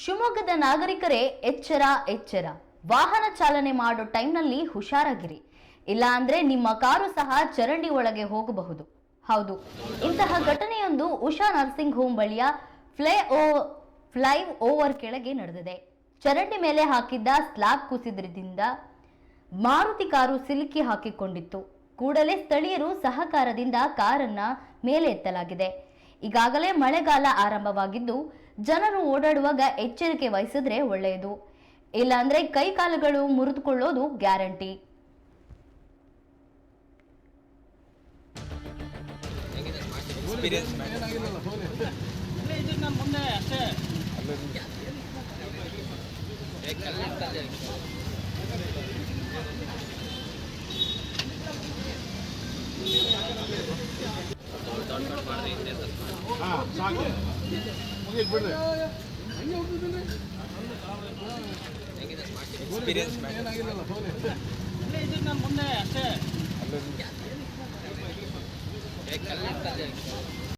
ಶಿವಮೊಗ್ಗದ ನಾಗರಿಕರೇ ಎಚ್ಚರ ಎಚ್ಚರ. ವಾಹನ ಚಾಲನೆ ಮಾಡೋ ಟೈಮ್ನಲ್ಲಿ ಹುಷಾರಾಗಿರಿ. ಇಲ್ಲ ಅಂದ್ರೆ ನಿಮ್ಮ ಕಾರು ಸಹ ಚರಂಡಿ ಒಳಗೆ ಹೋಗಬಹುದು. ಹೌದು, ಇಂತಹ ಘಟನೆಯೊಂದು ಉಷಾ ನರ್ಸಿಂಗ್ ಹೋಮ್ ಬಳಿಯ ಫ್ಲೈ ಓವರ್ ಕೆಳಗೆ ನಡೆದಿದೆ. ಚರಂಡಿ ಮೇಲೆ ಹಾಕಿದ್ದ ಸ್ಲಾಬ್ ಕುಸಿದ್ರಿಂದ ಮಾರುತಿ ಕಾರು ಸಿಲುಕಿ ಹಾಕಿಕೊಂಡಿತ್ತು. ಕೂಡಲೇ ಸ್ಥಳೀಯರು ಸಹಕಾರದಿಂದ ಕಾರನ್ನ ಮೇಲೆ ಎತ್ತಲಾಗಿದೆ. ಈಗಾಗಲೇ ಮಳೆಗಾಲ ಆರಂಭವಾಗಿದ್ದು ಜನರು ಓಡಾಡುವಾಗ ಎಚ್ಚರಿಕೆ ವಹಿಸಿದ್ರೆ ಒಳ್ಳೆಯದು. ಇಲ್ಲಾಂದ್ರೆ ಕೈ ಕಾಲುಗಳು ಮುರಿದುಕೊಳ್ಳೋದು ಗ್ಯಾರಂಟಿ. ಮುಂದೆ ಅಷ್ಟೇ